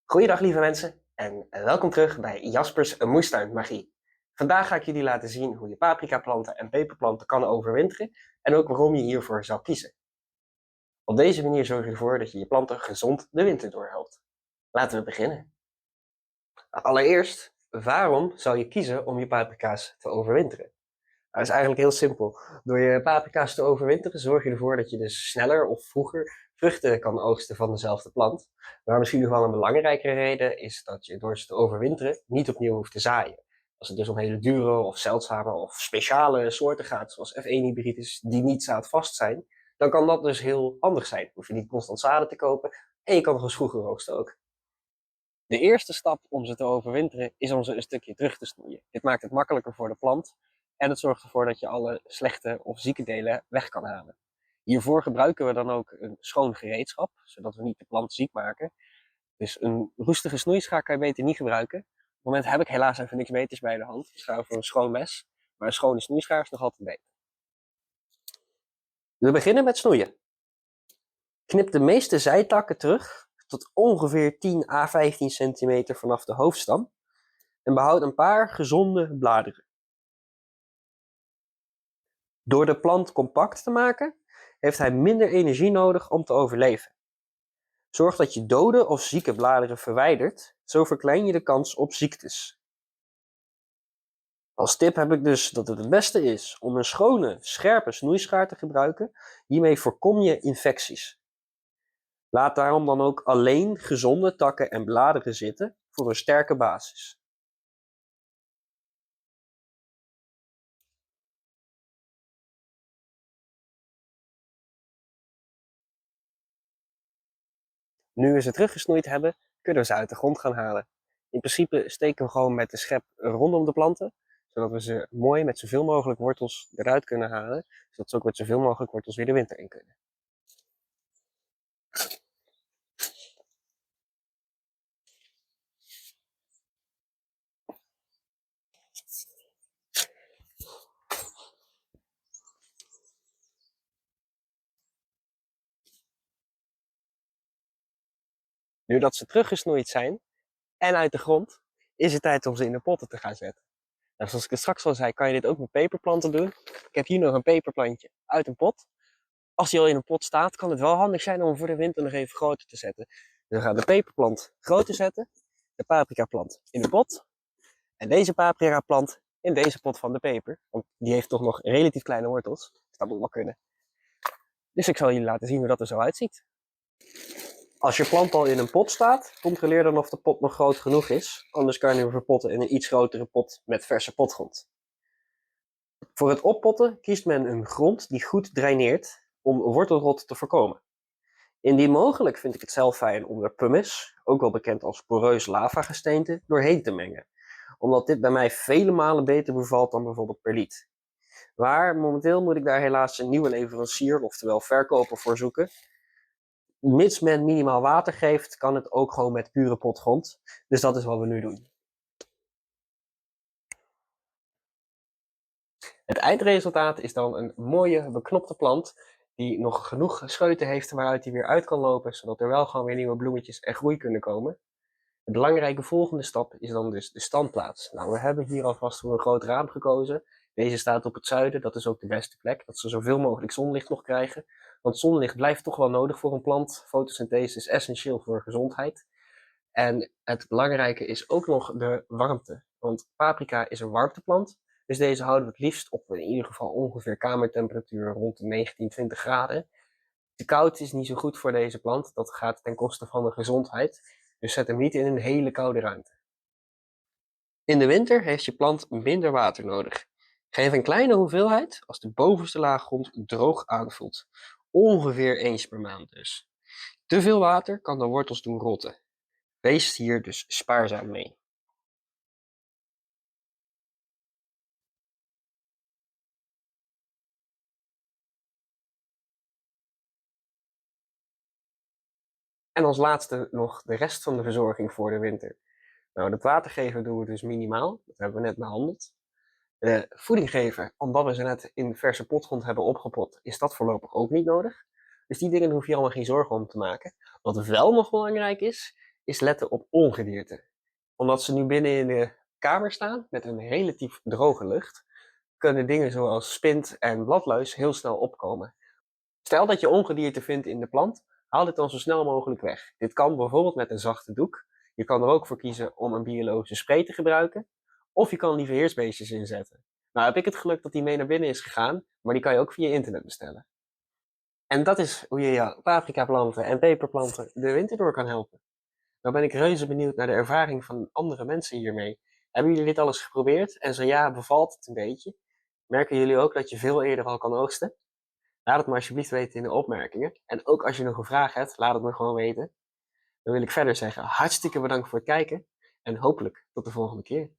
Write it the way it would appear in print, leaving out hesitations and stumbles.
Goeiedag lieve mensen en welkom terug bij Jaspers Moestuinmagie. Vandaag ga ik jullie laten zien hoe je paprikaplanten en peperplanten kan overwinteren en ook waarom je hiervoor zal kiezen. Op deze manier zorg je ervoor dat je je planten gezond de winter doorhelpt. Laten we beginnen. Allereerst, waarom zou je kiezen om je paprika's te overwinteren? Dat is eigenlijk heel simpel. Door je paprika's te overwinteren zorg je ervoor dat je dus sneller of vroeger vruchten kan oogsten van dezelfde plant. Maar misschien nog wel een belangrijkere reden is dat je door ze te overwinteren niet opnieuw hoeft te zaaien. Als het dus om hele dure of zeldzame of speciale soorten gaat, zoals F1-hybrides die niet zaadvast zijn, dan kan dat dus heel handig zijn. Hoef je niet constant zaden te kopen en je kan nog eens vroeger oogsten ook. De eerste stap om ze te overwinteren is om ze een stukje terug te snoeien. Dit maakt het makkelijker voor de plant en het zorgt ervoor dat je alle slechte of zieke delen weg kan halen. Hiervoor gebruiken we dan ook een schoon gereedschap, zodat we niet de plant ziek maken. Dus een roestige snoeischaar kan je beter niet gebruiken. Op het moment heb ik helaas even niks beters bij de hand, dus ga voor een schoon mes. Maar een schone snoeischaar is nog altijd beter. We beginnen met snoeien. Knip de meeste zijtakken terug tot ongeveer 10 à 15 centimeter vanaf de hoofdstam en behoud een paar gezonde bladeren. Door de plant compact te maken, heeft hij minder energie nodig om te overleven. Zorg dat je dode of zieke bladeren verwijdert, zo verklein je de kans op ziektes. Als tip heb ik dus dat het beste is om een schone, scherpe snoeischaar te gebruiken. Hiermee voorkom je infecties. Laat daarom dan ook alleen gezonde takken en bladeren zitten voor een sterke basis. Nu we ze teruggesnoeid hebben, kunnen we ze uit de grond gaan halen. In principe steken we gewoon met de schep rondom de planten, zodat we ze mooi met zoveel mogelijk wortels eruit kunnen halen, zodat ze ook met zoveel mogelijk wortels weer de winter in kunnen. Nu dat ze teruggesnoeid zijn en uit de grond, is het tijd om ze in de potten te gaan zetten. Nou, zoals ik het straks al zei, kan je dit ook met peperplanten doen. Ik heb hier nog een peperplantje uit een pot. Als die al in een pot staat, kan het wel handig zijn om hem voor de winter nog even groter te zetten. Dus we gaan de peperplant groter zetten, de paprikaplant in de pot en deze paprikaplant in deze pot van de peper. Want die heeft toch nog relatief kleine wortels, dus dat moet wel kunnen. Dus ik zal jullie laten zien hoe dat er zo uitziet. Als je plant al in een pot staat, controleer dan of de pot nog groot genoeg is. Anders kan je hem verpotten in een iets grotere pot met verse potgrond. Voor het oppotten kiest men een grond die goed draineert om wortelrot te voorkomen. Indien mogelijk vind ik het zelf fijn om er pumice, ook wel bekend als poreus lavagesteente, doorheen te mengen. Omdat dit bij mij vele malen beter bevalt dan bijvoorbeeld perliet. Maar momenteel moet ik daar helaas een nieuwe leverancier, oftewel verkoper, voor zoeken. Mits men minimaal water geeft, kan het ook gewoon met pure potgrond. Dus dat is wat we nu doen. Het eindresultaat is dan een mooie beknopte plant die nog genoeg scheuten heeft waaruit hij weer uit kan lopen, zodat er wel gewoon weer nieuwe bloemetjes en groei kunnen komen. De belangrijke volgende stap is dan dus de standplaats. Nou, we hebben hier alvast voor een groot raam gekozen. Deze staat op het zuiden, dat is ook de beste plek, dat ze zoveel mogelijk zonlicht nog krijgen. Want zonlicht blijft toch wel nodig voor een plant. Fotosynthese is essentieel voor gezondheid. En het belangrijke is ook nog de warmte. Want paprika is een warmteplant, dus deze houden we het liefst op in ieder geval ongeveer kamertemperatuur rond de 19, 20 graden. Te koud is niet zo goed voor deze plant, dat gaat ten koste van de gezondheid. Dus zet hem niet in een hele koude ruimte. In de winter heeft je plant minder water nodig. Geef een kleine hoeveelheid als de bovenste laag grond droog aanvoelt. Ongeveer eens per maand dus. Te veel water kan de wortels doen rotten. Wees hier dus spaarzaam mee. En als laatste nog de rest van de verzorging voor de winter. Nou, het water geven doen we dus minimaal. Dat hebben we net behandeld. De voeding geven, omdat we ze net in verse potgrond hebben opgepot, is dat voorlopig ook niet nodig. Dus die dingen hoef je allemaal geen zorgen om te maken. Wat wel nog belangrijk is is letten op ongedierte. Omdat ze nu binnen in de kamer staan met een relatief droge lucht, kunnen dingen zoals spint en bladluis heel snel opkomen. Stel dat je ongedierte vindt in de plant, haal dit dan zo snel mogelijk weg. Dit kan bijvoorbeeld met een zachte doek. Je kan er ook voor kiezen om een biologische spray te gebruiken. Of je kan liever heersbeestjes inzetten. Nou heb ik het geluk dat die mee naar binnen is gegaan, maar die kan je ook via internet bestellen. En dat is hoe je jouw paprikaplanten en peperplanten de winter door kan helpen. Nou ben ik reuze benieuwd naar de ervaring van andere mensen hiermee. Hebben jullie dit alles geprobeerd? En zo ja, bevalt het een beetje? Merken jullie ook dat je veel eerder al kan oogsten? Laat het me alsjeblieft weten in de opmerkingen. En ook als je nog een vraag hebt, laat het me gewoon weten. Dan wil ik verder zeggen, hartstikke bedankt voor het kijken en hopelijk tot de volgende keer.